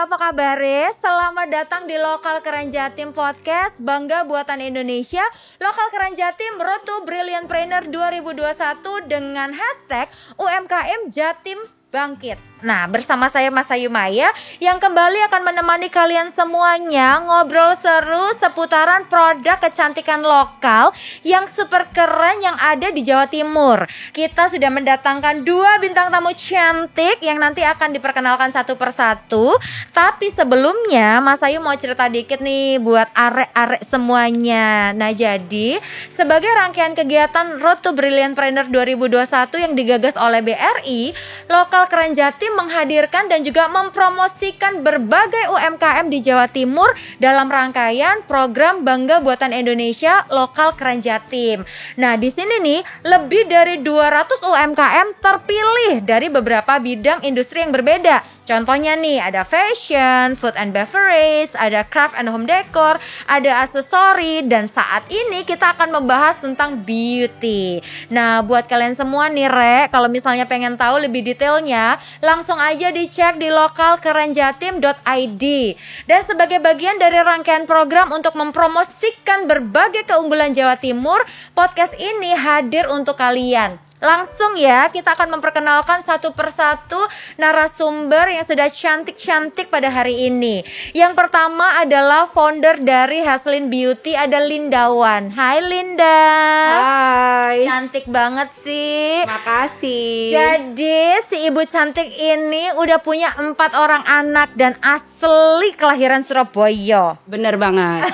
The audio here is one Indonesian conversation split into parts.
apa kabar? Selamat datang di Lokal Keren Jatim Podcast, Bangga Buatan Indonesia. Lokal Keren Jatim Road to Brilliantpreneur 2021 dengan hashtag UMKM Jatim Bangkit. Nah, bersama saya Mas Ayu Maya yang kembali akan menemani kalian semuanya ngobrol seru seputaran produk kecantikan lokal yang super keren yang ada di Jawa Timur. Kita sudah mendatangkan 2 bintang tamu cantik yang nanti akan diperkenalkan satu persatu. Tapi sebelumnya Mas Ayu mau cerita dikit nih buat arek-arek semuanya. Nah, jadi sebagai rangkaian kegiatan Road to Brilliantpreneur 2021 yang digagas oleh BRI, Lokal Keren Jatim menghadirkan dan juga mempromosikan berbagai UMKM di Jawa Timur dalam rangkaian program Bangga Buatan Indonesia Lokal Keren Jatim. Nah, di sini nih lebih dari 200 UMKM terpilih dari beberapa bidang industri yang berbeda. Contohnya nih, ada fashion, food and beverage, ada craft and home decor, ada aksesori, dan saat ini kita akan membahas tentang beauty. Nah, buat kalian semua nih, kalau misalnya pengen tahu lebih detailnya, langsung aja dicek di lokalkerenjatim.id. Dan sebagai bagian dari rangkaian program untuk mempromosikan berbagai keunggulan Jawa Timur, podcast ini hadir untuk kalian. Langsung ya, kita akan memperkenalkan satu persatu narasumber yang sudah cantik-cantik pada hari ini. Yang pertama adalah founder dari Haslin Beauty, ada Lindawan. Hai Linda. Hai. Cantik banget sih. Makasih. Jadi si ibu cantik ini udah punya 4 orang anak dan asli kelahiran Surabaya. Bener banget.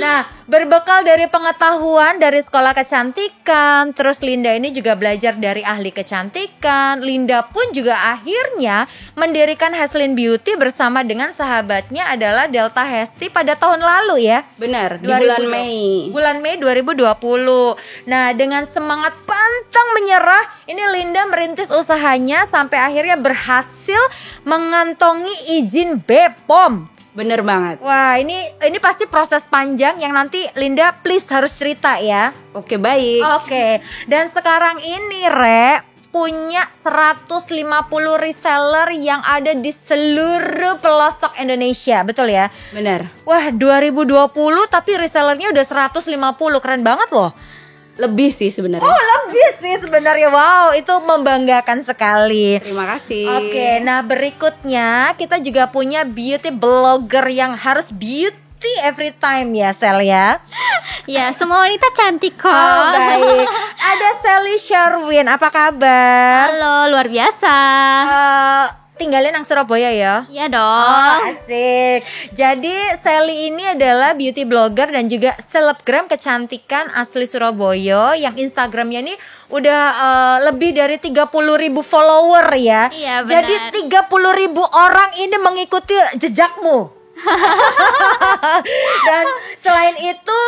Nah, berbekal dari pengetahuan dari sekolah kecantikan, terus Linda ini juga belajar dari ahli kecantikan. Linda pun juga akhirnya mendirikan Haslin Beauty bersama dengan sahabatnya adalah Delta Hesti pada tahun lalu ya. Benar, di bulan Mei. Bulan Mei 2020. Nah, dengan semangat pantang menyerah, ini Linda merintis usahanya sampai akhirnya berhasil mengantongi izin BPOM. Bener banget. Wah, ini pasti proses panjang yang nanti Linda please harus cerita ya. Oke, baik. Oke. Dan sekarang ini punya 150 reseller yang ada di seluruh pelosok Indonesia, betul ya? Bener. Wah, 2020 tapi resellernya udah 150, keren banget loh. Lebih sih sebenarnya. Oh, lebih sih sebenarnya. Wow, itu membanggakan sekali. Terima kasih. Oke, nah berikutnya kita juga punya beauty blogger yang harus beauty every time ya, Sel ya. Ya, semua wanita cantik kok. Oh, baik. Ada Sally Sherwin, apa kabar? Halo, luar biasa. Tinggalin yang Surabaya ya? Iya dong. Oh, asik. Jadi Sally ini adalah beauty blogger dan juga selebgram kecantikan asli Surabaya yang Instagramnya ini udah lebih dari 30.000 follower ya. Iya, benar. Jadi 30.000 orang ini mengikuti jejakmu. Dan selain itu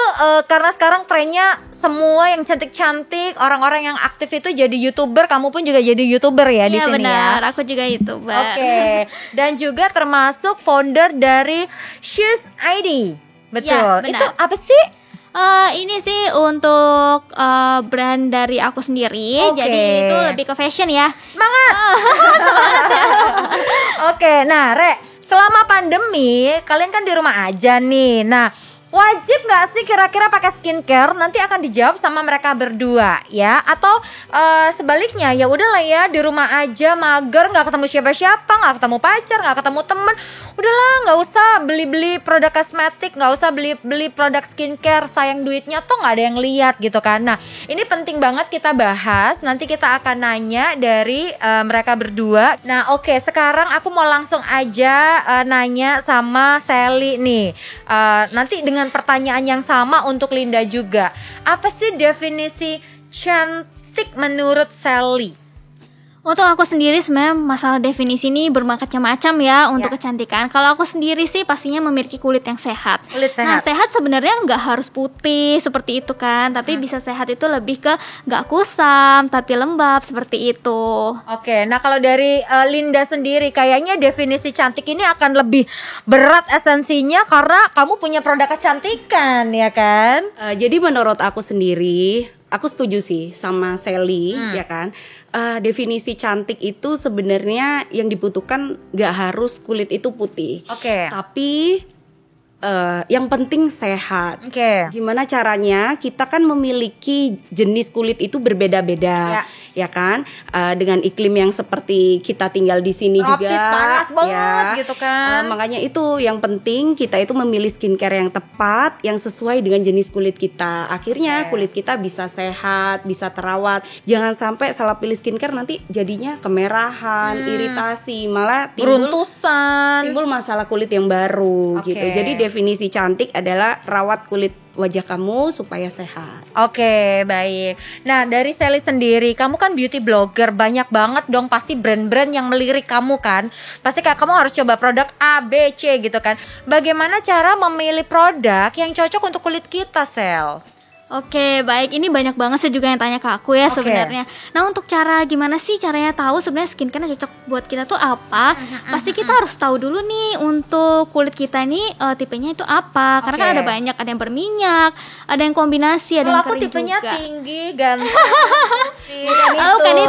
karena sekarang trennya semua yang cantik-cantik, orang-orang yang aktif itu jadi YouTuber, kamu pun juga jadi YouTuber ya di Iya, sini benar. ya. Aku juga YouTuber. Oke. Dan juga termasuk founder dari Shoes ID. Betul. Ya, benar. Itu apa sih? Ini sih untuk brand dari aku sendiri. Oke. Jadi itu lebih ke fashion ya. Semangat. Semangat ya. Oke, nah selama pandemi kalian kan di rumah aja nih. Nah, wajib gak sih kira-kira pakai skincare? Nanti akan dijawab sama mereka berdua ya. Atau sebaliknya, ya udahlah ya, di rumah aja mager, gak ketemu siapa-siapa, gak ketemu pacar, gak ketemu temen. Udahlah, gak usah beli-beli produk kosmetik, gak usah beli-beli produk skincare, sayang duitnya tuh gak ada yang lihat gitu kan. Nah, ini penting banget kita bahas. Nanti kita akan nanya dari mereka berdua. Nah, oke, sekarang aku mau langsung aja nanya sama Sally nih. Nanti dengan pertanyaan yang sama untuk Linda juga. Apa sih definisi cantik menurut Sally? Untuk aku sendiri sebenarnya masalah definisi ini bermacam-macam ya untuk kecantikan. Kalau aku sendiri sih pastinya memiliki kulit yang sehat. Kulit sehat. Nah, sehat sebenarnya nggak harus putih seperti itu kan, tapi bisa sehat itu lebih ke nggak kusam tapi lembab seperti itu. Oke, nah kalau dari Linda sendiri kayaknya definisi cantik ini akan lebih berat esensinya karena kamu punya produk kecantikan ya kan? Jadi menurut aku sendiri aku setuju sih sama Sally, ya kan. Definisi cantik itu sebenarnya yang dibutuhkan nggak harus kulit itu putih. Oke. Tapi yang penting sehat. Oke. Gimana caranya? Kita kan memiliki jenis kulit itu berbeda-beda, ya kan? Dengan iklim yang seperti kita tinggal di sini Tropis, juga, panas banget ya. gitu kan. Makanya itu yang penting kita itu memilih skincare yang tepat, yang sesuai dengan jenis kulit kita. Akhirnya kulit kita bisa sehat, bisa terawat. Jangan sampai salah pilih skincare nanti jadinya kemerahan, iritasi, malah Beruntusan. timbul masalah kulit yang baru gitu. Jadi definisi cantik adalah rawat kulit wajah kamu supaya sehat. Oke, baik. Nah, dari Sally sendiri, kamu kan beauty blogger, banyak banget dong pasti brand-brand yang melirik kamu kan. Pasti kayak kamu harus coba produk A, B, C gitu kan. Bagaimana cara memilih produk yang cocok untuk kulit kita, Sel? Oke, baik. Ini banyak banget sih juga yang tanya ke aku ya sebenarnya. Nah, untuk cara gimana sih caranya tahu sebenarnya skincare yang cocok buat kita tuh apa? Pasti kita harus tahu dulu nih untuk kulit kita ini tipenya itu apa. Karena kan ada banyak, ada yang berminyak, ada yang kombinasi, ada Kalau yang aku kering tipenya juga. tinggi, ganteng.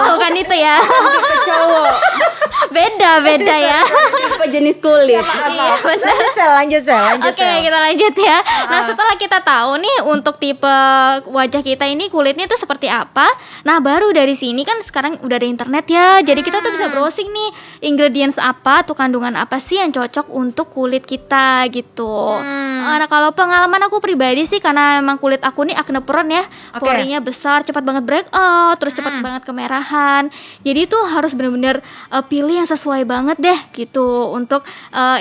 Oh, kan itu ya. Tipe cowok, Beda ya. tipe jenis kulit. Iya, lanjut, Sel. Oke, kita lanjut ya. Nah, setelah kita tahu nih untuk tipe wajah kita ini kulitnya tuh seperti apa. Nah, baru dari sini kan sekarang udah ada internet ya. Jadi kita tuh bisa browsing nih ingredients apa, tuh kandungan apa sih yang cocok untuk kulit kita gitu. Nah, kalau pengalaman aku pribadi sih karena memang kulit aku nih acne prone ya. Porinya besar, cepat banget break out, terus cepat banget kemerahan. Jadi tuh harus benar-benar pilih yang sesuai banget deh gitu untuk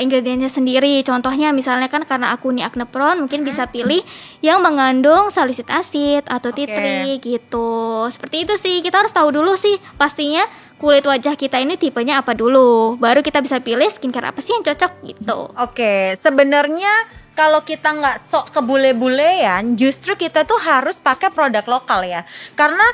ingredientsnya sendiri. Contohnya misalnya kan karena aku nih acne prone, mungkin bisa pilih yang mengandung salicylic acid atau tea tree gitu. Seperti itu sih. Kita harus tahu dulu sih pastinya kulit wajah kita ini tipenya apa dulu. Baru kita bisa pilih skincare apa sih yang cocok gitu. Oke, sebenarnya kalau kita nggak sok ke bule-bulean, justru kita tuh harus pakai produk lokal ya. Karena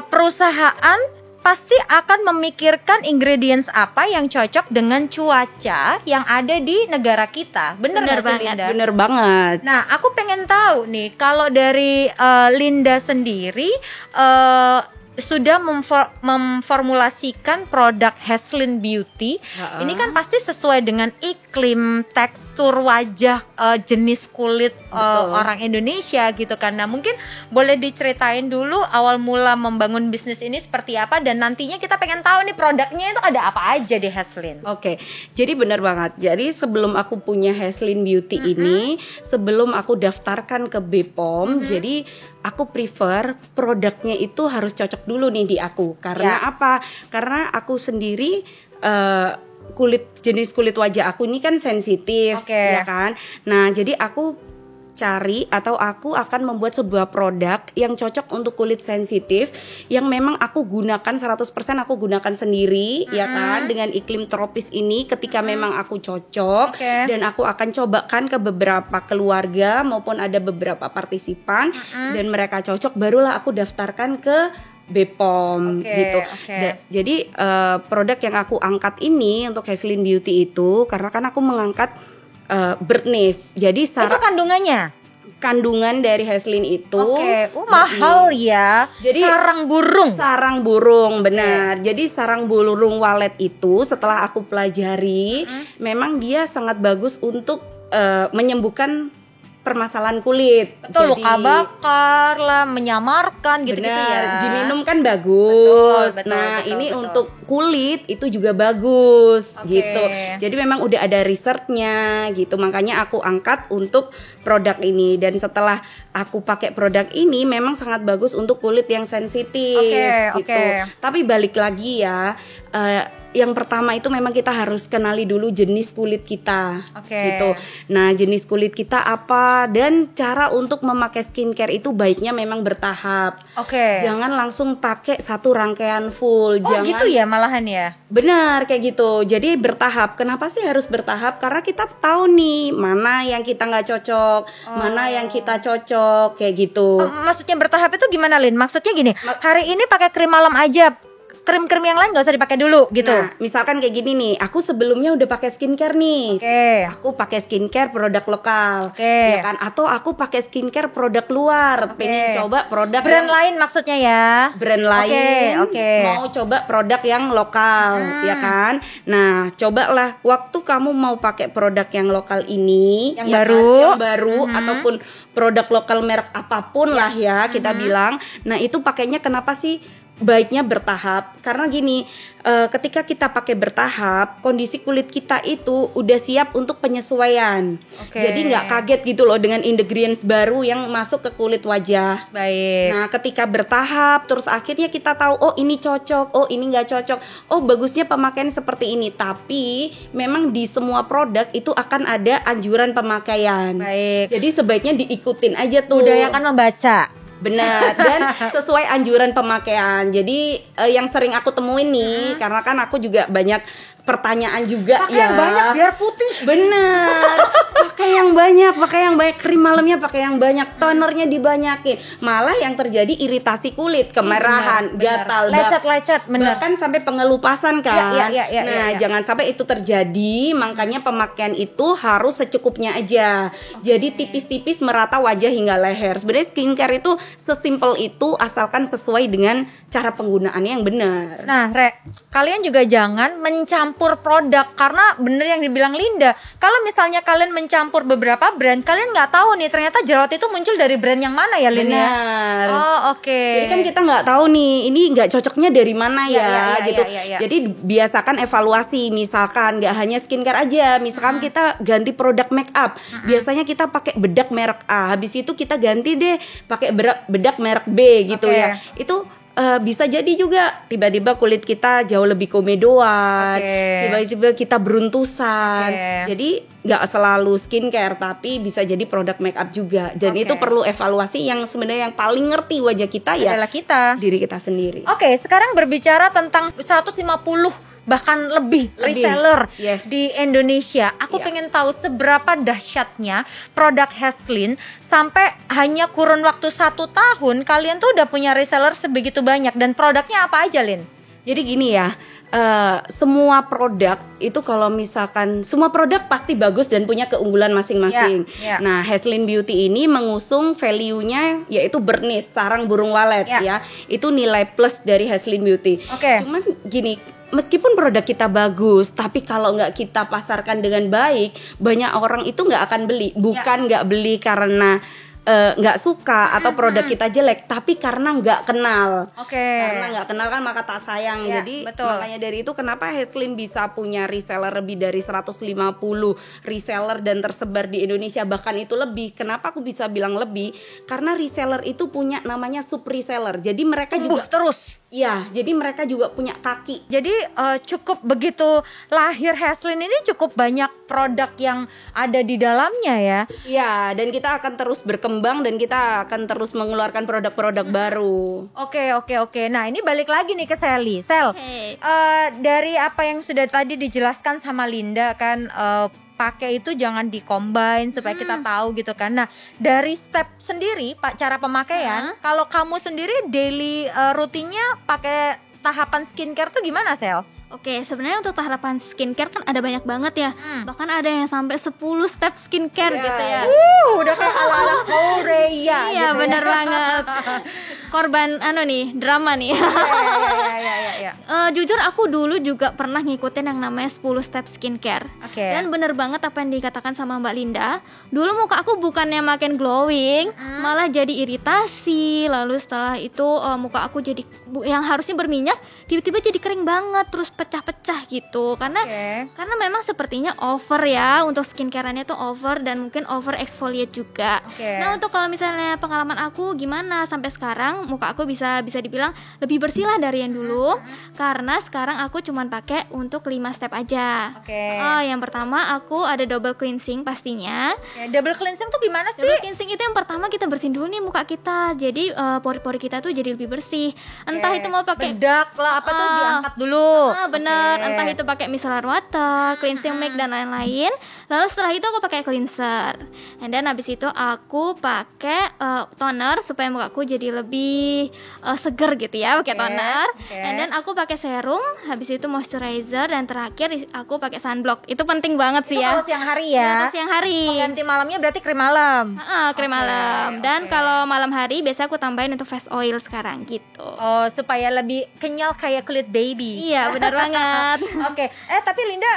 perusahaan pasti akan memikirkan ingredients apa yang cocok dengan cuaca yang ada di negara kita. Bener nggak sih, Linda? Bener banget. Nah, aku pengen tahu nih, kalau dari Linda sendiri sudah memformulasikan produk Heslin Beauty. Ini kan pasti sesuai dengan iklim, tekstur wajah, jenis kulit orang Indonesia gitu kan. Nah, mungkin boleh diceritain dulu awal mula membangun bisnis ini seperti apa, dan nantinya kita pengen tahu nih produknya itu ada apa aja di Heslin. Oke, jadi benar banget. Jadi sebelum aku punya Heslin Beauty ini, sebelum aku daftarkan ke BPOM, jadi aku prefer produknya itu harus cocok dulu nih di aku. Karena apa? Karena aku sendiri jenis kulit wajah aku ini kan sensitif, ya kan. Nah, jadi aku cari atau aku akan membuat sebuah produk yang cocok untuk kulit sensitif, yang memang aku gunakan 100% aku gunakan sendiri, ya kan, dengan iklim tropis ini. Ketika memang aku cocok, dan aku akan cobakan ke beberapa keluarga maupun ada beberapa partisipan, dan mereka cocok, barulah aku daftarkan ke BPOM gitu. Jadi produk yang aku angkat ini untuk Heslin Beauty itu karena kan aku mengangkat birdness. Jadi itu kandungan dari Heslin itu mahal ya. Jadi sarang burung benar. Jadi sarang burung walet itu setelah aku pelajari, memang dia sangat bagus untuk menyembuhkan permasalahan kulit. Betul, luka bakar lah, menyamarkan gitu-gitu ya. Diminum kan bagus. Betul, untuk kulit itu juga bagus gitu. Jadi memang udah ada risetnya gitu. Makanya aku angkat untuk produk ini, dan setelah aku pakai produk ini memang sangat bagus untuk kulit yang sensitif gitu. Tapi balik lagi ya, yang pertama itu memang kita harus kenali dulu jenis kulit kita gitu. Nah, jenis kulit kita apa, dan cara untuk memakai skincare itu baiknya memang bertahap. Jangan langsung pakai satu rangkaian full. Jangan gitu ya malahan ya. Benar kayak gitu. Jadi bertahap. Kenapa sih harus bertahap? Karena kita tahu nih mana yang kita nggak cocok, mana yang kita cocok kayak gitu. Maksudnya bertahap itu gimana, Lin? Maksudnya gini, hari ini pakai krim malam aja, krim-krim yang lain nggak usah dipakai dulu gitu. Nah, misalkan kayak gini nih, aku sebelumnya udah pakai skincare nih. Oke. Aku pakai skincare produk lokal. Oke. Ya kan? Atau aku pakai skincare produk luar. Pengen coba produk brand lain maksudnya ya. Brand lain. Oke. Mau coba produk yang lokal, ya kan? Nah, cobalah waktu kamu mau pakai produk yang lokal ini, yang ya baru, kan? Yang baru ataupun produk lokal merek apapun lah ya kita bilang. Nah, itu pakainya kenapa sih? Baiknya bertahap, karena gini, ketika kita pakai bertahap, kondisi kulit kita itu udah siap untuk penyesuaian. Jadi nggak kaget gitu loh dengan ingredients baru yang masuk ke kulit wajah. Baik. Nah, ketika bertahap, terus akhirnya kita tahu, oh ini cocok, oh ini nggak cocok, oh bagusnya pemakaian seperti ini. Tapi memang di semua produk itu akan ada anjuran pemakaian. Baik. Jadi sebaiknya diikutin aja tuh. Budayakan membaca. Benar, dan sesuai anjuran pemakaian. Jadi yang sering aku temuin nih, karena kan aku juga banyak pertanyaan juga. Pakai yang banyak biar putih. Bener. Pakai yang banyak, krim malamnya pakai yang banyak, tonernya dibanyakin. Malah yang terjadi iritasi kulit, kemerahan, gatal, lecet, bener. bahkan sampai pengelupasan kan. Iya. Jangan sampai itu terjadi. Makanya pemakaian itu harus secukupnya aja. Jadi tipis-tipis merata wajah hingga leher. Sebenarnya skincare itu sesimpel itu, asalkan sesuai dengan cara penggunaannya yang benar. Nah, kalian juga jangan mencampur produk, karena bener yang dibilang Linda. Kalau misalnya kalian mencampur beberapa brand, kalian nggak tahu nih ternyata jerawat itu muncul dari brand yang mana ya, Linda? Benar. Oh, oke. Jadi kan kita nggak tahu nih, ini nggak cocoknya dari mana ya, gitu. Iya. Jadi biasakan evaluasi, misalkan nggak hanya skincare aja, misalkan kita ganti produk make up. Biasanya kita pakai bedak merek A, habis itu kita ganti deh pakai bedak merek B gitu ya. Itu bisa jadi juga tiba-tiba kulit kita jauh lebih komedoan, tiba-tiba kita beruntusan. Jadi nggak selalu skincare, tapi bisa jadi produk make up juga. Dan itu perlu evaluasi. Yang sebenarnya yang paling ngerti wajah kita adalah kita, diri kita sendiri. Oke, sekarang berbicara tentang 150 bahkan lebih reseller di Indonesia. Aku pengen tahu seberapa dahsyatnya produk Heslin sampai hanya kurun waktu 1 tahun kalian tuh udah punya reseller sebegitu banyak. Dan produknya apa aja, Lin? Jadi gini ya, semua produk itu kalau misalkan semua produk pasti bagus dan punya keunggulan masing-masing. Nah, Heslin Beauty ini mengusung value-nya yaitu Bernice, sarang burung walet ya. Itu nilai plus dari Heslin Beauty. Cuman gini, meskipun produk kita bagus, tapi kalau nggak kita pasarkan dengan baik, banyak orang itu nggak akan beli. Bukan nggak beli karena nggak suka atau produk kita jelek, tapi karena nggak kenal. Karena nggak kenal kan maka tak sayang. Jadi makanya dari itu kenapa Heslin bisa punya reseller lebih dari 150 reseller dan tersebar di Indonesia, bahkan itu lebih. Kenapa aku bisa bilang lebih? Karena reseller itu punya namanya sub reseller. Jadi mereka juga terus. Iya, jadi mereka juga punya kaki. Jadi cukup begitu lahir Heslin ini cukup banyak produk yang ada di dalamnya ya. Iya, dan kita akan terus berkembang dan kita akan terus mengeluarkan produk-produk baru. Oke. Nah, ini balik lagi nih ke Sally. Dari apa yang sudah tadi dijelaskan sama Linda kan, pakai itu jangan di-combine supaya kita tahu gitu kan. Nah, dari step sendiri cara pemakaian, kalau kamu sendiri daily rutinnya pakai tahapan skincare tuh gimana, Sel? Oke, sebenarnya untuk tahapan skincare kan ada banyak banget ya. Bahkan ada yang sampai 10 step skincare gitu ya. Udah kayak ala-ala Korea iya, gitu bener banget. Korban drama nih. Iya. Jujur aku dulu juga pernah ngikutin yang namanya 10 step skincare. Dan bener banget apa yang dikatakan sama Mbak Linda. Dulu muka aku bukannya makin glowing, malah jadi iritasi. Lalu setelah itu muka aku jadi yang harusnya berminyak, tiba-tiba jadi kering banget, terus pecah-pecah gitu. Karena memang sepertinya over ya, untuk skincareannya tuh over dan mungkin over exfoliate juga. Nah, untuk kalau misalnya pengalaman aku gimana sampai sekarang, muka aku bisa dibilang lebih bersih lah dari yang dulu. Karena sekarang aku cuman pakai untuk 5 step aja. Yang pertama aku ada double cleansing pastinya. Double cleansing tuh gimana sih? Double cleansing itu yang pertama kita bersihin dulu nih muka kita. Jadi pori-pori kita tuh jadi lebih bersih. Entah itu mau pakai bedak lah, apa tuh diangkat dulu. Bener, entah itu pakai micellar water, cleansing milk dan lain-lain. Lalu setelah itu aku pakai cleanser. And then habis itu aku pakai toner supaya muka aku jadi lebih lebih seger gitu ya pakai toner. Oke. And then aku pakai serum, habis itu moisturizer, dan terakhir aku pakai sunblock. Itu penting banget sih Itu ya. kalau siang hari Iya, ya. kalau siang hari. Pengganti malamnya berarti krim malam. Krim Oke, malam. Dan oke. kalau malam hari biasa aku tambahin untuk face oil sekarang gitu. Oh, supaya lebih kenyal kayak kulit baby. Iya, benar banget. Oke, tapi Linda,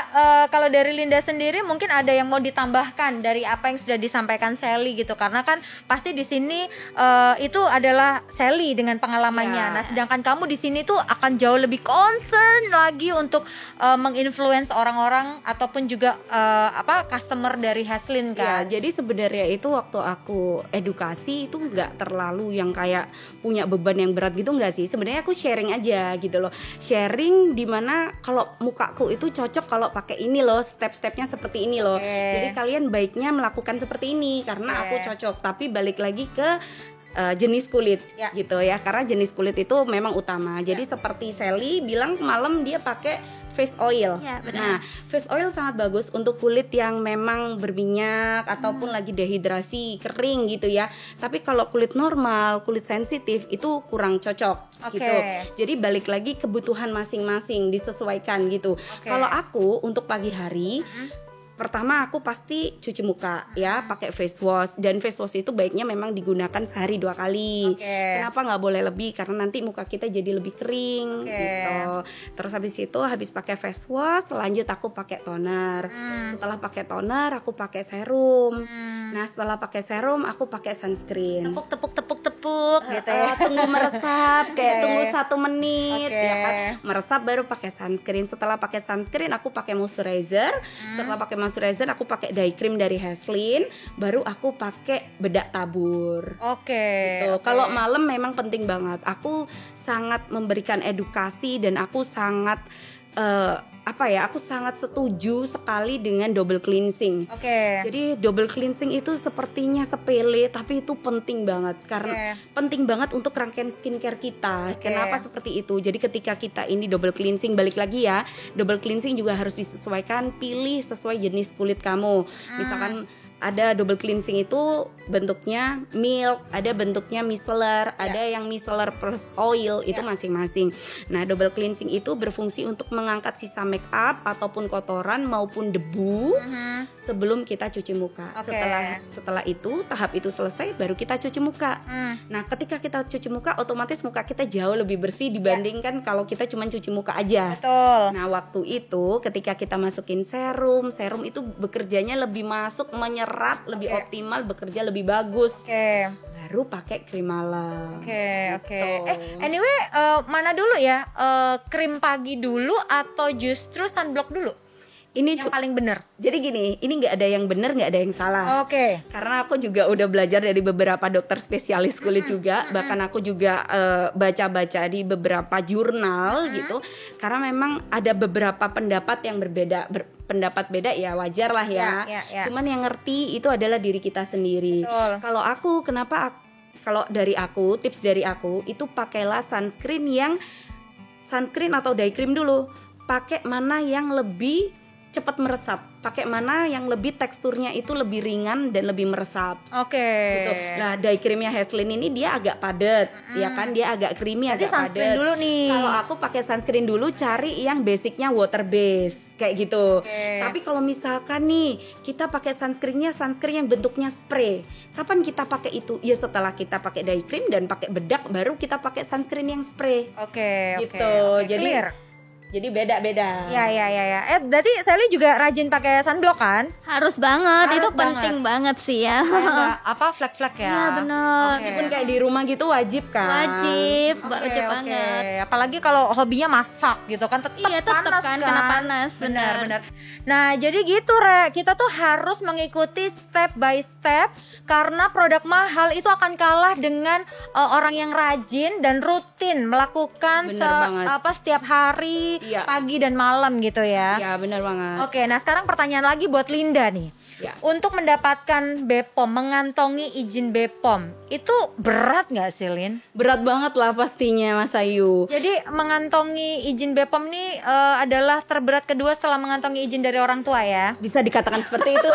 kalau dari Linda sendiri mungkin ada yang mau ditambahkan dari apa yang sudah disampaikan Sally gitu, karena kan pasti di sini itu adalah Sally dengan pengalamannya. Ya. Nah, sedangkan kamu di sini tuh akan jauh lebih concern lagi untuk menginfluence orang-orang ataupun juga customer dari Haslin Ya, kan. jadi sebenarnya itu waktu aku edukasi itu nggak terlalu yang kayak punya beban yang berat gitu nggak sih. Sebenarnya aku sharing aja gitu loh. Sharing dimana kalau mukaku itu cocok kalau pakai ini loh, step-stepnya seperti ini loh. Oke. Jadi kalian baiknya melakukan seperti ini karena Oke. aku cocok. Tapi balik lagi ke jenis kulit Ya. gitu ya, karena jenis kulit itu memang utama. Jadi seperti Sally bilang malam dia pakai face oil. Ya, benar. Nah, face oil sangat bagus untuk kulit yang memang berminyak ataupun lagi dehidrasi, kering gitu ya. Tapi kalau kulit normal, kulit sensitif itu kurang cocok Oke. gitu. Jadi balik lagi kebutuhan masing-masing, disesuaikan gitu. Kalau aku untuk pagi hari pertama aku pasti cuci muka ya, pakai face wash, dan face wash itu baiknya memang digunakan sehari 2 kali. Oke. Kenapa nggak boleh lebih? Karena nanti muka kita jadi lebih kering Oke. gitu. Terus habis pakai face wash, lanjut aku pakai toner. Setelah pakai toner, aku pakai serum. Nah, setelah pakai serum, aku pakai sunscreen. Tepuk gitu ya. Tunggu meresap, kayak Oke. tunggu 1 menit Oke. ya kan. Meresap baru pakai sunscreen. Setelah pakai sunscreen aku pakai moisturizer. Setelah pakai moisturizer aku pakai day cream dari Haslin. Baru aku pakai bedak tabur. Oke. Gitu. oke. Kalau malam memang penting banget. Aku sangat memberikan edukasi dan aku sangat aku sangat setuju sekali dengan double cleansing. Oke. Jadi double cleansing itu sepertinya sepele tapi itu penting banget karena penting banget untuk rangkaian skincare kita. Kenapa seperti itu? Jadi ketika kita ini double cleansing, balik lagi ya, double cleansing juga harus disesuaikan, pilih sesuai jenis kulit kamu. Misalkan ada double cleansing itu bentuknya milk, ada bentuknya micellar, ada yang micellar plus oil, itu masing-masing. Nah, double cleansing itu berfungsi untuk mengangkat sisa make up ataupun kotoran maupun debu sebelum kita cuci muka. Oke. Setelah itu, tahap itu selesai baru kita cuci muka. Nah, ketika kita cuci muka otomatis muka kita jauh lebih bersih dibandingkan kalau kita cuma cuci muka aja. Betul. Nah, waktu itu ketika kita masukin serum itu bekerjanya lebih masuk, menyerap lebih optimal, bekerja lebih bagus. Oke. Baru pakai krim malam. Oke. Gitu. Anyway, mana dulu ya? Krim pagi dulu atau justru sunblock dulu? Ini Yang paling bener. Jadi gini, ini nggak ada yang benar, nggak ada yang salah. Oke. Karena aku juga udah belajar dari beberapa dokter spesialis kulit juga, bahkan aku juga baca-baca di beberapa jurnal gitu. Karena memang ada beberapa pendapat yang berbeda, pendapat beda ya wajar lah ya. Ya. Cuman yang ngerti itu adalah diri kita sendiri. Betul. Kalau aku, kalau dari aku, tips dari aku itu pakailah sunscreen atau day cream dulu. Pakai mana yang lebih cepat meresap, pakai mana yang lebih teksturnya itu lebih ringan dan lebih meresap. Oke. Gitu. Nah, day creamnya Haslin ini dia agak padat, ya kan, dia agak creamy, Berarti agak padat. sunscreen dulu nih. Kalau aku pakai sunscreen dulu, cari yang basicnya water base kayak gitu. Tapi kalau misalkan nih kita pakai sunscreen yang bentuknya spray, kapan kita pakai itu? Ya setelah kita pakai day cream dan pakai bedak, baru kita pakai sunscreen yang spray. Oke. Gitu. Jadi beda-beda. Ya. Berarti Sally juga rajin pakai sunblock kan? Harus banget, Harus itu penting banget sih ya. Kayak nggak flek-flek ya? Iya, bener. Meskipun kayak di rumah gitu wajib kan. Wajib Oke. banget. Apalagi kalau hobinya masak gitu kan, tetap Iya, tetep panas kan, kena panas, benar. Benar. Nah, jadi gitu Re, kita tuh harus mengikuti step by step karena produk mahal itu akan kalah dengan orang yang rajin dan rutin melakukan Bener banget. setiap hari, Iya. pagi dan malam gitu ya. Ya benar banget. Oke, nah sekarang pertanyaan lagi buat Linda nih. Ya. Untuk mendapatkan BPOM, mengantongi izin BPOM, itu berat nggak sih, Lin? Berat banget lah pastinya Mas Ayu. Jadi mengantongi izin BPOM nih adalah terberat kedua setelah mengantongi izin dari orang tua ya? Bisa dikatakan seperti itu.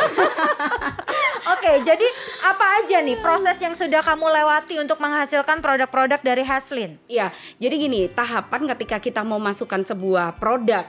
Oke, jadi apa aja nih proses yang sudah kamu lewati untuk menghasilkan produk-produk dari Haslin? Iya, jadi gini, tahapan ketika kita mau masukkan sebuah produk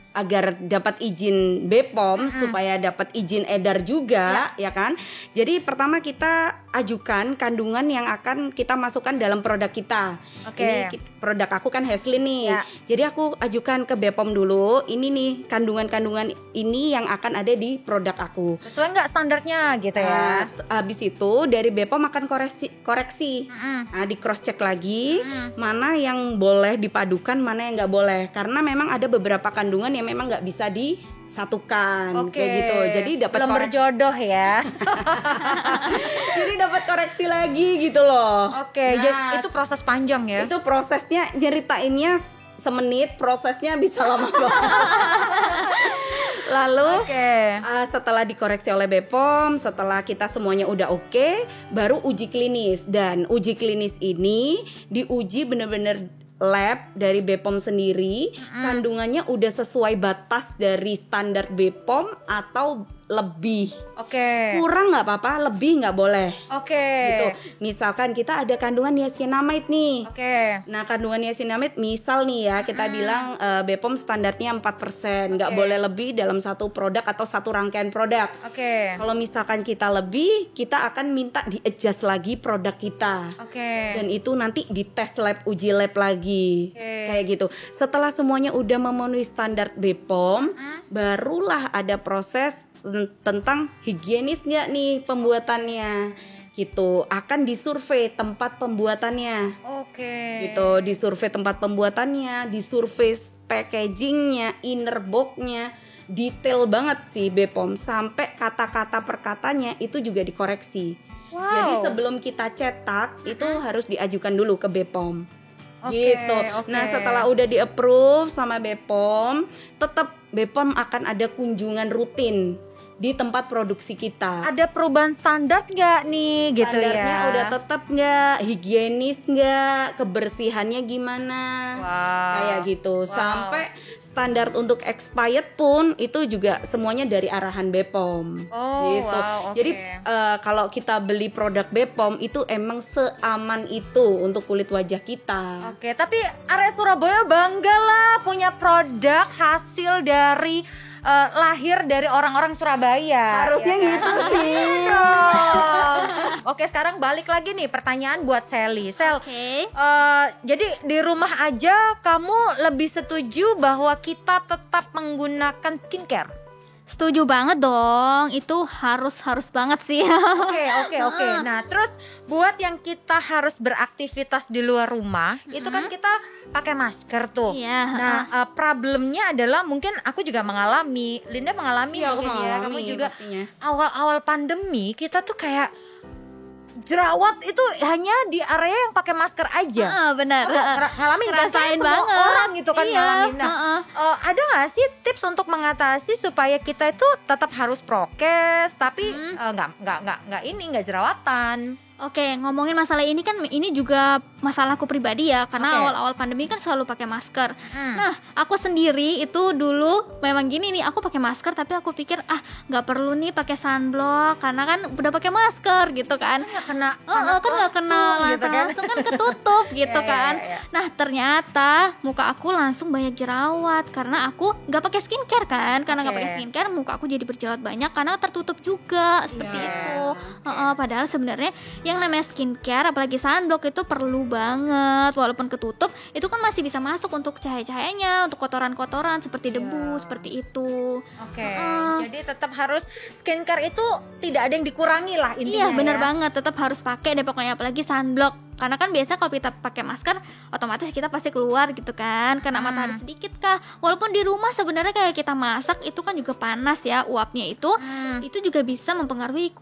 agar dapat izin BPOM supaya dapat izin edar juga, ya kan? Jadi pertama kita ajukan kandungan yang akan kita masukkan dalam produk kita. Ini produk aku kan Haslin nih. Jadi aku ajukan ke BPOM dulu. Ini nih kandungan-kandungan ini yang akan ada di produk aku. Sesuai nggak standarnya gitu ya? Habis itu dari BPOM akan koreksi. Nah, di cross check lagi mana yang boleh dipadukan, mana yang nggak boleh. Karena memang ada beberapa kandungan yang memang nggak bisa disatukan kayak gitu. Jadi dapat belum berjodoh ya. Jadi dapat koreksi lagi gitu loh. Jadi itu proses panjang ya. Itu prosesnya nyeritainnya semenit, prosesnya bisa lama banget. Lalu setelah dikoreksi oleh BPOM, setelah kita semuanya udah oke, baru uji klinis. Dan uji klinis ini diuji bener-bener lab dari BPOM sendiri, kandungannya udah sesuai batas dari standar BPOM atau lebih. Kurang nggak apa-apa, lebih nggak boleh. Gitu. Misalkan kita ada kandungan niacinamide nih. Nah, kandungan niacinamide misal nih ya, kita bilang BPOM standarnya 4%, nggak boleh lebih dalam satu produk atau satu rangkaian produk. Kalau misalkan kita lebih, kita akan minta di-adjust lagi produk kita. Dan itu nanti dites lab, uji lab lagi. Kayak gitu. Setelah semuanya udah memenuhi standar BPOM, barulah ada proses tentang higienis nggak nih pembuatannya gitu. Akan disurvei tempat pembuatannya. Gitu, disurvei tempat pembuatannya, disurvei packagingnya, inner boxnya, detail banget sih BPOM sampai kata-kata per katanya itu juga dikoreksi. Jadi sebelum kita cetak itu harus diajukan dulu ke BPOM. Gitu. Nah, setelah udah di-approve sama BPOM, tetap BPOM akan ada kunjungan rutin di tempat produksi kita. Ada perubahan standar nggak nih gitu ya? Standarnya udah tetap nggak, higienis nggak, kebersihannya gimana, kayak gitu. Sampai standar untuk expired pun itu juga semuanya dari arahan BPOM. Gitu. Jadi kalau kita beli produk BPOM itu emang seaman itu untuk kulit wajah kita. Tapi area Surabaya bangga lah punya produk hasil dari lahir dari orang-orang Surabaya. Harusnya ya gitu sih. Sekarang balik lagi nih pertanyaan buat Sally. Jadi di rumah aja kamu lebih setuju bahwa kita tetap menggunakan skincare? Setuju banget dong, itu harus banget sih. Oke. Nah, terus buat yang kita harus beraktivitas di luar rumah, itu kan kita pakai masker tuh. Nah, problemnya adalah mungkin aku juga mengalami, Linda mengalami mungkin ya, kamu juga pastinya. Awal-awal pandemi kita tuh kayak jerawat itu hanya di area yang pakai masker aja. Benar. Ngalamin ngerasain banget orang gitu kan ngalamin. Nah, ada nggak sih tips untuk mengatasi supaya kita itu tetap harus prokes tapi nggak jerawatan? Ngomongin masalah ini kan ini juga masalahku pribadi ya, karena awal-awal pandemi kan selalu pakai masker. Nah, aku sendiri itu dulu memang gini nih, aku pakai masker tapi aku pikir nggak perlu nih pakai sunblock karena kan udah pakai masker gitu kan. Nggak kena langsung kan ketutup gitu kan. Nah, ternyata muka aku langsung banyak jerawat karena aku nggak pakai skincare kan. Karena nggak pakai skincare, muka aku jadi berjerawat banyak karena tertutup juga seperti itu. Padahal sebenarnya yang namanya skincare apalagi sunblock itu perlu banget, walaupun ketutup itu kan masih bisa masuk untuk cahaya-cahayanya, untuk kotoran-kotoran seperti debu seperti itu. Jadi tetap harus skincare itu tidak ada yang dikurangi lah intinya. Iya benar banget, tetap harus pakai deh pokoknya, apalagi sunblock. Karena kan biasa kalau kita pakai masker otomatis kita pasti keluar gitu kan, kena matahari sedikit kah. Walaupun di rumah sebenarnya kayak kita masak itu kan juga panas ya, uapnya itu juga bisa mempengaruhi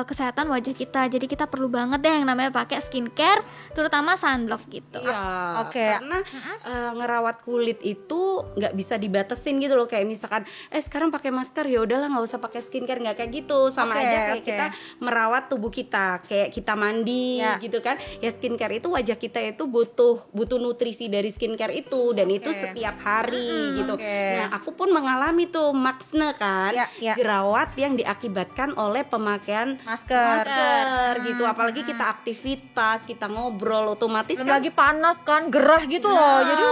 kesehatan wajah kita. Jadi kita perlu banget deh yang namanya pakai skincare, terutama sunblock gitu. Karena ngerawat kulit itu nggak bisa dibatasin gitu loh. Kayak misalkan sekarang pakai masker ya udahlah nggak usah pakai skincare, nggak kayak gitu. Sama aja kayak kita merawat tubuh kita, kayak kita mandi gitu kan. Ya skincare itu wajah kita itu butuh nutrisi dari skincare itu, dan itu setiap hari gitu. Nah, aku pun mengalami tuh maksne kan, jerawat yang diakibatkan oleh pemakaian masker gitu. Apalagi kita aktivitas, kita ngobrol, otomatis kan lagi panas kan, gerah gitu loh. Jadi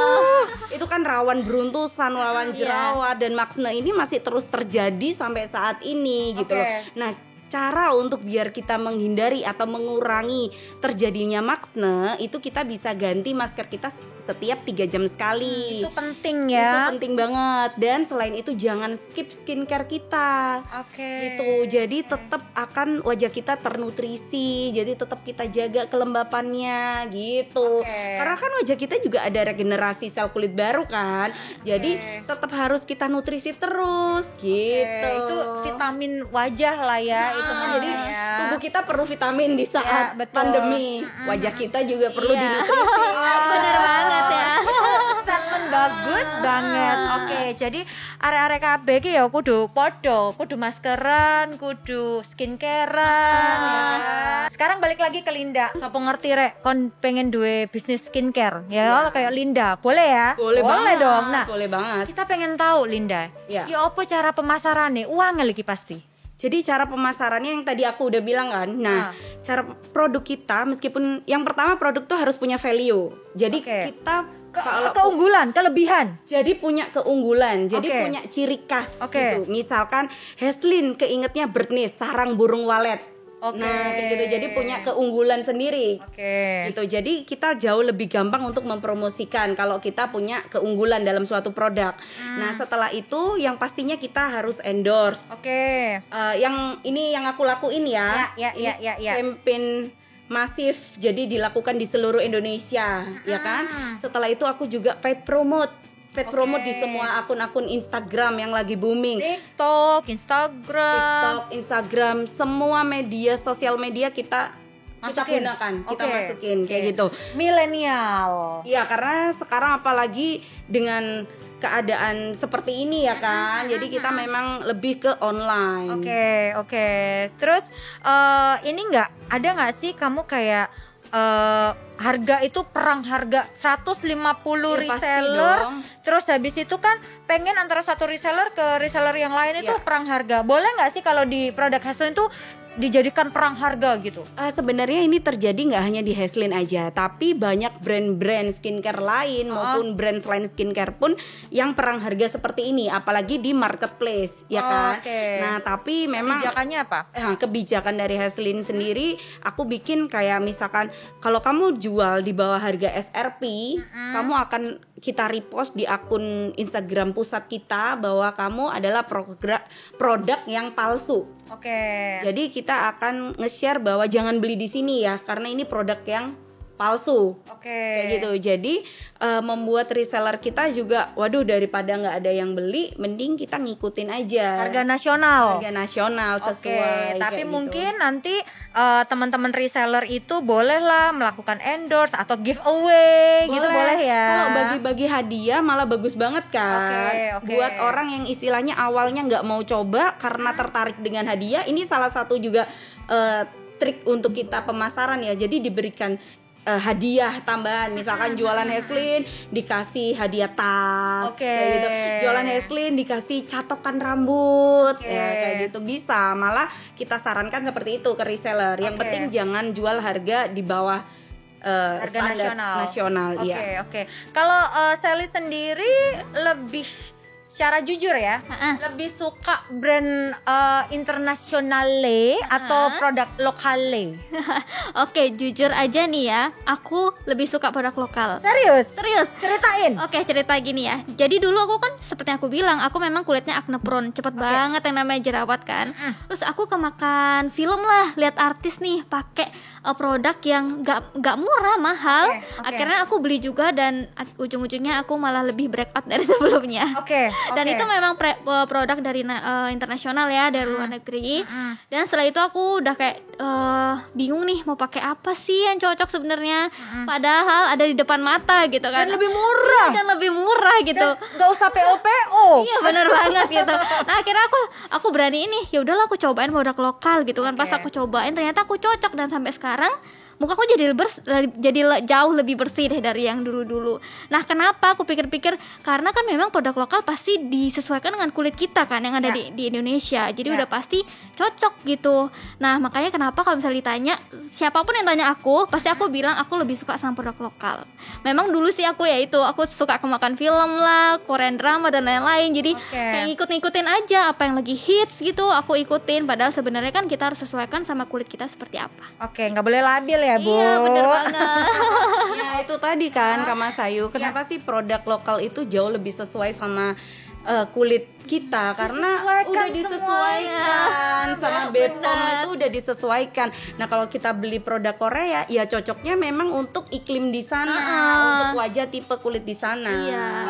itu kan rawan beruntusan, rawan jerawat, dan maksne ini masih terus terjadi sampai saat ini gitu loh. Nah, cara untuk biar kita menghindari atau mengurangi terjadinya maksne itu kita bisa ganti masker kita setiap 3 jam sekali. Itu penting ya. Itu penting banget. Dan selain itu jangan skip skincare kita. Gitu. Jadi tetap akan wajah kita ternutrisi. Jadi tetap kita jaga kelembapannya gitu. Karena kan wajah kita juga ada regenerasi sel kulit baru kan. Jadi tetap harus kita nutrisi terus gitu. Itu vitamin wajah lah ya. Itu Jadi tubuh kita perlu vitamin di saat pandemi. Wajah kita juga perlu dinutrisi. Bener banget ya. Statement bagus banget. Jadi arek-arek kabeh iki ya kudu podo, kudu maskeran, kudu skincarean. Sekarang balik lagi ke Linda. Sapa ngerti rek kon pengen duwe bisnis skincare ya kayak Linda. Boleh ya? Boleh banget dong. Nah, boleh banget. Kita pengen tahu Linda. Ya apa cara pemasarannya? Uang iki pasti. Jadi cara pemasarannya yang tadi aku udah bilang kan. Nah, cara produk kita meskipun yang pertama produk tuh harus punya value. Jadi kita keunggulan, kelebihan. Jadi punya keunggulan, jadi punya ciri khas gitu. Misalkan Heslin keingetnya Birdnest, sarang burung walet. Nah, kayak gitu. Jadi punya keunggulan sendiri. Gitu. Jadi kita jauh lebih gampang untuk mempromosikan kalau kita punya keunggulan dalam suatu produk. Nah, setelah itu yang pastinya kita harus endorse. Yang ini yang aku lakuin ya. Campaign masif, jadi dilakukan di seluruh Indonesia, ya kan? Setelah itu aku juga paid promote di semua akun-akun Instagram yang lagi booming. TikTok, Instagram, semua media sosial media kita gunakan, kita masukin kayak gitu. Milenial. Iya, karena sekarang apalagi dengan keadaan seperti ini ya kan. Jadi kita memang lebih ke online. Terus ini ada nggak sih kamu kayak harga itu perang harga 150 reseller, terus habis itu kan pengen antara satu reseller ke reseller yang lain itu perang harga. Boleh nggak sih kalau di produk Heslin itu dijadikan perang harga gitu? Sebenarnya ini terjadi nggak hanya di Heslin aja, tapi banyak brand-brand skincare lain maupun brand selain skincare pun yang perang harga seperti ini, apalagi di marketplace, ya kan? Nah, tapi memang kebijakannya apa? Kebijakan dari Heslin sendiri, aku bikin kayak misalkan kalau kamu jual di bawah harga SRP, kamu akan kita repost di akun Instagram pusat kita bahwa kamu adalah produk yang palsu. Jadi kita akan nge-share bahwa jangan beli di sini ya, karena ini produk yang palsu. Kayak gitu. Jadi membuat reseller kita juga, waduh, daripada nggak ada yang beli, mending kita ngikutin aja harga nasional sesuai. Tapi mungkin nanti teman-teman reseller itu bolehlah melakukan endorse atau giveaway gitu, boleh ya. Kalau bagi-bagi hadiah malah bagus banget kan. Buat orang yang istilahnya awalnya nggak mau coba karena tertarik dengan hadiah, ini salah satu juga trik untuk kita pemasaran ya. Jadi diberikan hadiah tambahan, misalkan jualan Heslin dikasih hadiah tas, kayak gitu. Jualan Heslin dikasih catokan rambut, ya kayak gitu bisa. Malah kita sarankan seperti itu ke reseller. Yang penting jangan jual harga di bawah harga nasional. Iya. Kalau Sally sendiri lebih secara jujur ya, lebih suka brand internasionale atau produk lokale? Jujur aja nih ya, aku lebih suka produk lokal. Serius? Ceritain. Cerita gini ya. Jadi dulu aku kan seperti aku bilang, aku memang kulitnya acne prone, cepet banget yang namanya jerawat kan. Terus aku kemakan film lah, lihat artis nih pakai produk yang gak murah, mahal. Akhirnya aku beli juga dan ujung-ujungnya aku malah lebih breakout dari sebelumnya. Dan itu memang produk dari internasional ya, dari luar negeri. Dan setelah itu aku udah kayak bingung nih mau pakai apa sih yang cocok sebenarnya. Padahal ada di depan mata gitu kan. Dan lebih murah gitu. Gak usah PO. Iya, bener banget gitu. Nah, akhirnya aku berani ini. Ya udahlah, aku cobain produk lokal gitu kan. Pas aku cobain ternyata aku cocok, dan sampai sekarang mukaku jadi jauh lebih bersih deh dari yang dulu-dulu. Nah, kenapa aku pikir-pikir, karena kan memang produk lokal pasti disesuaikan dengan kulit kita kan yang ada di Indonesia. Jadi udah pasti cocok gitu. Nah, makanya kenapa kalau misalnya ditanya, siapapun yang tanya aku, pasti aku bilang aku lebih suka sama produk lokal. Memang dulu sih aku aku suka kemakan film lah, Korean drama dan lain-lain. Jadi kayak ngikut-ngikutin aja apa yang lagi hits gitu, aku ikutin. Padahal sebenarnya kan kita harus sesuaikan sama kulit kita seperti apa. Oke, nggak boleh labil ya, Bu. Iya, bener banget. Ya itu tadi kan Kak Mas Ayu, kenapa sih produk lokal itu jauh lebih sesuai sama kulit kita, karena udah disesuaikan sama BPOM, itu udah disesuaikan. Nah, kalau kita beli produk Korea ya cocoknya memang untuk iklim di sana, untuk wajah tipe kulit di sana.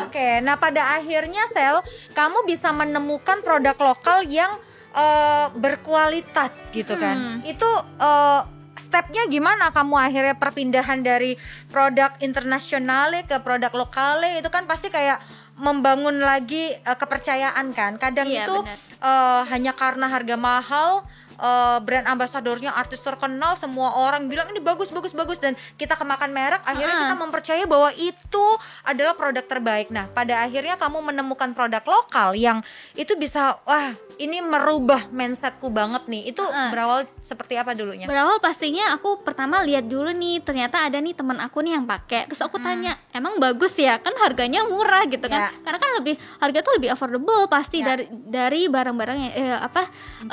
Oke, nah pada akhirnya Sel, kamu bisa menemukan produk lokal yang berkualitas gitu kan. Itu stepnya gimana kamu akhirnya perpindahan dari produk internasional ke produk lokal? Itu kan pasti kayak membangun lagi kepercayaan kan. Kadang itu hanya karena harga mahal, brand ambasadornya artis terkenal, semua orang bilang ini bagus dan kita kemakan merek, akhirnya kita mempercayai bahwa itu adalah produk terbaik. Nah, pada akhirnya kamu menemukan produk lokal yang itu bisa, wah ini merubah mindsetku banget nih. Itu berawal seperti apa dulunya? Berawal pastinya aku pertama lihat dulu nih, ternyata ada nih teman aku nih yang pakai. Terus aku tanya, emang bagus ya? Kan harganya murah gitu kan. Karena kan harga tuh lebih affordable pasti dari barang-barang yang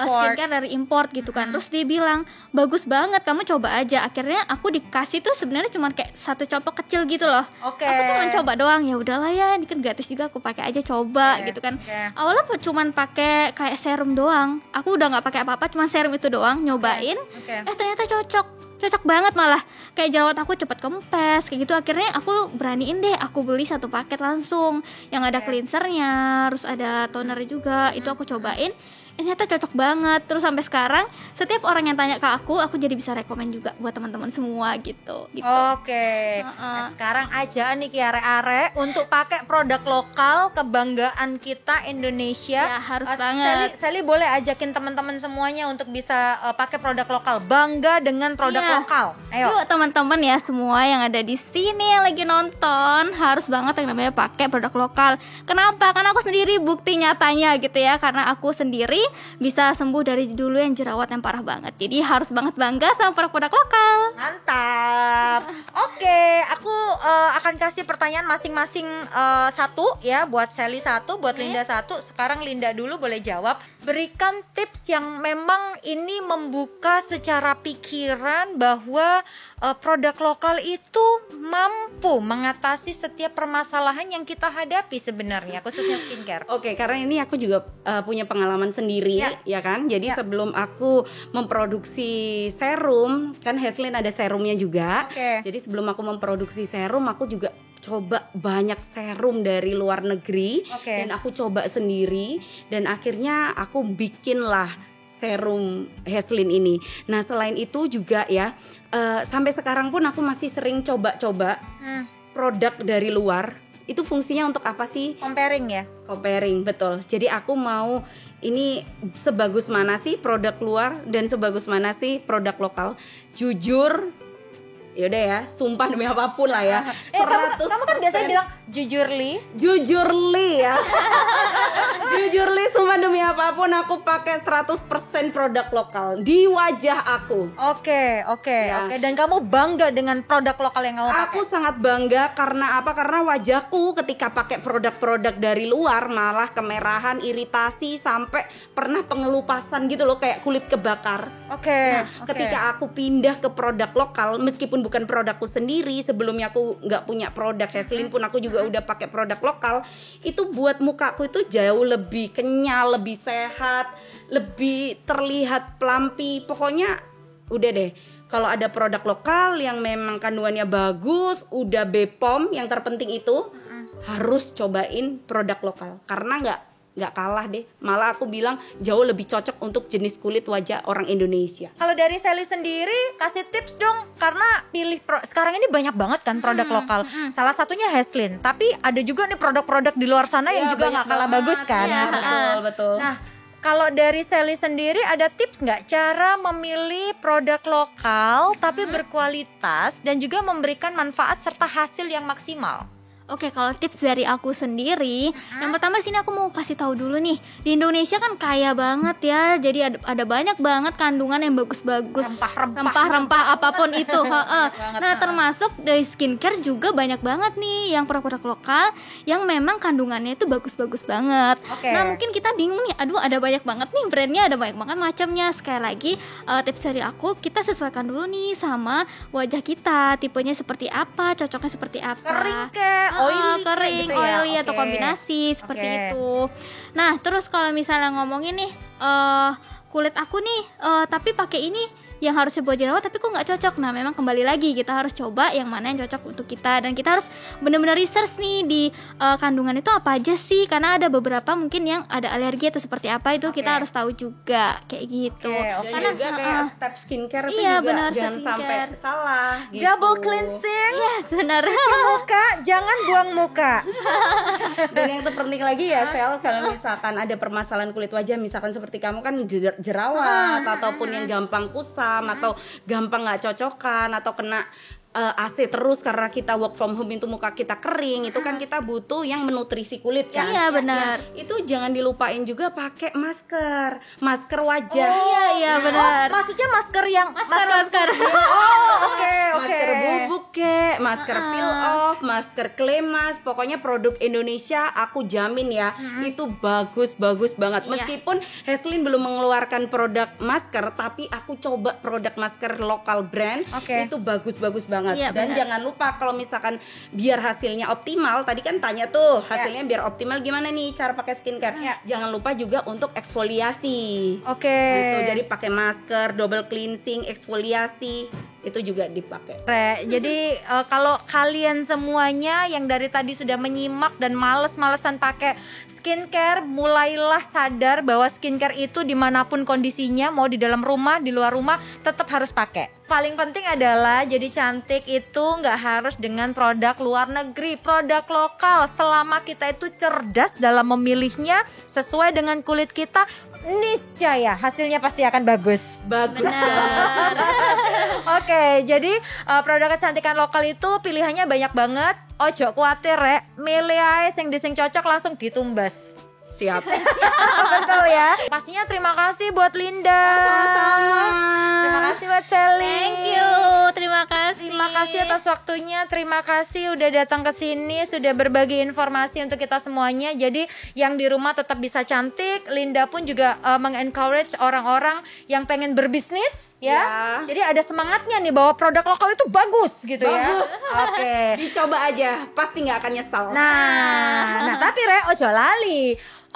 skincare dari import gitu kan. Terus dia bilang, bagus banget, kamu coba aja. Akhirnya aku dikasih tuh sebenarnya cuma kayak satu copok kecil gitu loh. Aku cuma coba doang, ya udahlah ya, ini kan gratis juga, aku pakai aja coba gitu kan. Awalnya cuma pakai kayak serum doang. Aku udah nggak pakai apa-apa, cuma serum itu doang, nyobain. Ternyata cocok banget, malah kayak jerawat aku cepet kempes kayak gitu. Akhirnya aku beraniin deh, aku beli satu paket langsung yang ada cleansernya, terus ada toner juga. Itu aku cobain, ternyata cocok banget. Terus sampai sekarang setiap orang yang tanya ke aku jadi bisa rekomen juga buat teman-teman semua gitu. Oke. Nah, sekarang aja nih ki are-are untuk pakai produk lokal, kebanggaan kita Indonesia. Ya, harus banget. Sally boleh ajakin teman-teman semuanya untuk bisa pakai produk lokal, bangga dengan produk lokal. Ayo. Yuk teman-teman ya, semua yang ada di sini yang lagi nonton harus banget yang namanya pakai produk lokal. Kenapa? Karena aku sendiri bukti nyatanya gitu ya. Karena aku sendiri bisa sembuh dari dulu yang jerawat yang parah banget. Jadi harus banget bangga sama produk-produk lokal. Mantap. Oke, aku akan kasih pertanyaan masing-masing satu ya, buat Sally satu, buat Linda satu. Sekarang Linda dulu boleh jawab. Berikan tips yang memang ini membuka secara pikiran bahwa produk lokal itu mampu mengatasi setiap permasalahan yang kita hadapi sebenarnya, khususnya skincare. Oke, karena ini aku juga punya pengalaman sendiri ya kan. Jadi sebelum aku memproduksi serum, kan Heslin ada serumnya juga. Jadi sebelum aku memproduksi serum, aku juga coba banyak serum dari luar negeri dan aku coba sendiri, dan akhirnya aku bikinlah serum Heslin ini. Nah, selain itu juga ya, sampai sekarang pun aku masih sering coba-coba produk dari luar. Itu fungsinya untuk apa sih? Comparing ya? Comparing, betul. Jadi aku mau ini sebagus mana sih produk luar dan sebagus mana sih produk lokal. Jujur, yaudah ya, sumpah demi apapun lah ya. Kamu kan biasanya bilang jujurly ya. Jujurly, sumpah demi apapun aku pakai 100% produk lokal di wajah aku. Oke. Dan kamu bangga dengan produk lokal yang kamu pakai? Aku sangat bangga karena apa? Karena wajahku ketika pakai produk-produk dari luar malah kemerahan, iritasi, sampai pernah pengelupasan gitu loh, kayak kulit kebakar. Ketika aku pindah ke produk lokal, meskipun bukan produkku sendiri, sebelumnya aku nggak punya produk Heslin pun aku juga udah pakai produk lokal, itu buat mukaku itu jauh lebih kenyal, lebih sehat, lebih terlihat pelampi. Pokoknya udah deh, kalau ada produk lokal yang memang kandungannya bagus, udah BPOM, yang terpenting itu harus cobain produk lokal, karena nggak kalah deh, malah aku bilang jauh lebih cocok untuk jenis kulit wajah orang Indonesia. Kalau dari Sally sendiri, kasih tips dong, karena pilih sekarang ini banyak banget kan produk lokal. Salah satunya Heslin, tapi ada juga nih produk-produk di luar sana yang juga nggak kalah bagus kan. Betul. Nah, kalau dari Sally sendiri ada tips nggak cara memilih produk lokal tapi berkualitas dan juga memberikan manfaat serta hasil yang maksimal? Oke, kalau tips dari aku sendiri, yang pertama sini aku mau kasih tahu dulu nih, di Indonesia kan kaya banget ya, jadi ada banyak banget kandungan yang bagus-bagus, rempah-rempah apapun itu. Nah, termasuk dari skincare juga banyak banget nih yang produk-produk lokal yang memang kandungannya itu bagus-bagus banget. Nah, mungkin kita bingung nih, aduh ada banyak banget nih brandnya, ada banyak banget macamnya. Sekali lagi, tips dari aku, kita sesuaikan dulu nih sama wajah kita, tipenya seperti apa, cocoknya seperti apa. Kering kek, oily kering, gitu ya? oily atau kombinasi seperti itu. Nah, terus kalau misalnya ngomongin nih kulit aku nih tapi pakai ini yang harusnya buat jerawat tapi kok nggak cocok. Nah, memang kembali lagi kita harus coba yang mana yang cocok untuk kita, dan kita harus benar-benar research nih di kandungan itu apa aja sih, karena ada beberapa mungkin yang ada alergi atau seperti apa itu kita harus tahu juga kayak gitu. Karena juga kayak step skincare itu iya, juga benar, jangan sampai salah gitu. Double cleansing, Yes, benar. cuci muka, jangan buang muka. Dan yang terpenting lagi ya Sel, kalau misalkan ada permasalahan kulit wajah, misalkan seperti kamu kan jerawat ataupun yang gampang kusam atau gampang nggak cocokan atau kena AC terus karena kita work from home, itu muka kita kering, itu kan kita butuh yang menutrisi kulit kan. Iya, benar. Itu jangan dilupain juga pakai masker wajah. Iya, benar. Maksudnya masker yang Masker. Masker bubuk kek, masker peel off, masker clay mask, pokoknya produk Indonesia aku jamin ya, itu bagus banget. Meskipun Heslin belum mengeluarkan produk masker, tapi aku coba produk masker lokal brand, itu bagus banget. Iya, dan benar. jangan lupa kalau misalkan biar hasilnya optimal, tadi kan tanya tuh hasilnya biar optimal gimana nih cara pakai skincare. Jangan lupa juga untuk eksfoliasi. Gitu, jadi pakai masker, double cleansing, eksfoliasi itu juga dipakai. Jadi kalau kalian semuanya yang dari tadi sudah menyimak dan males-malesan pakai skincare, mulailah sadar bahwa skincare itu dimanapun kondisinya, mau di dalam rumah, di luar rumah, tetap harus pakai. Paling penting adalah jadi cantik itu nggak harus dengan produk luar negeri, produk lokal. Selama kita itu cerdas dalam memilihnya sesuai dengan kulit kita, niscaya hasilnya pasti akan bagus. Oke, jadi produk kecantikan lokal itu pilihannya banyak banget. Ojo kuatir rek, milih ae sing cocok langsung ditumbas. Siap. Betul ya. Pastinya terima kasih buat Linda. Sama-sama. Terima kasih buat Sally. Thank you. Terima kasih. Terima kasih atas waktunya. Terima kasih udah datang ke sini, sudah berbagi informasi untuk kita semuanya. Jadi yang di rumah tetap bisa cantik. Linda pun juga mengencourage orang-orang yang pengen berbisnis ya. Jadi ada semangatnya nih bahwa produk lokal itu bagus gitu ya. Oke. Dicoba aja, pasti nggak akan nyesal. Nah tapi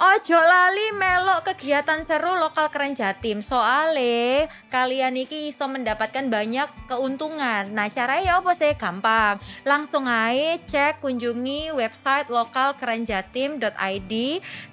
ojo lali melok kegiatan seru lokal keren Jatim. Soale kalian iki iso mendapatkan banyak keuntungan. Nah caranya ya apa sih? Gampang. Langsung aja cek kunjungi website lokalkerenjatim.id.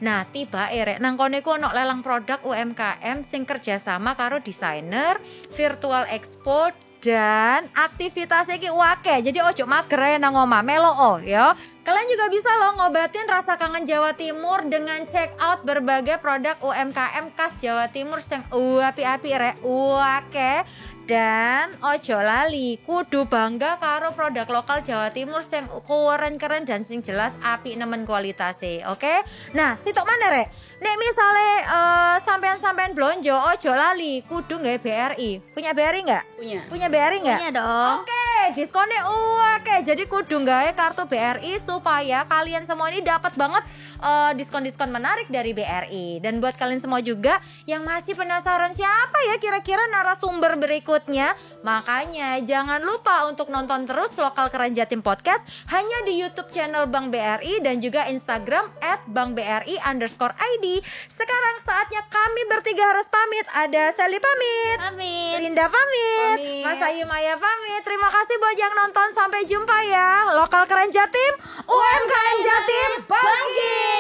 Nah tiba rek nang kono iku ono lelang produk UMKM sing kerjasama karo desainer, virtual expo dan aktivitasnya ki wake. Jadi ojo mager nang omah melo ya. Kalian juga bisa loh ngobatin rasa kangen Jawa Timur dengan check out berbagai produk UMKM khas Jawa Timur sing api-api rek wake. Dan ojo lali kudu bangga karo produk lokal Jawa Timur sing keren-keren dan sing jelas api nemen kualitasnya. Oke? Nah, sitok mana rek? Nek misale sampean-sampean blonjo ojo lali kudu nggak BRI. Punya BRI nggak? Punya BRI nggak? Punya dong. Oke, diskonnya jadi kudu nggak kartu BRI supaya kalian semua ini dapat banget diskon-diskon menarik dari BRI. Dan buat kalian semua juga yang masih penasaran siapa ya kira-kira narasumber berikutnya, makanya jangan lupa untuk nonton terus Lokal Keren Jatim Podcast hanya di YouTube channel Bank BRI dan juga Instagram @bankbri_id. Sekarang saatnya kami bertiga harus pamit. Ada Sally pamit, Linda pamit, Mas Ayu Maya pamit. Terima kasih buat yang nonton, sampai jumpa ya. Lokal Keren Jatim, UMKM Jatim bangkit.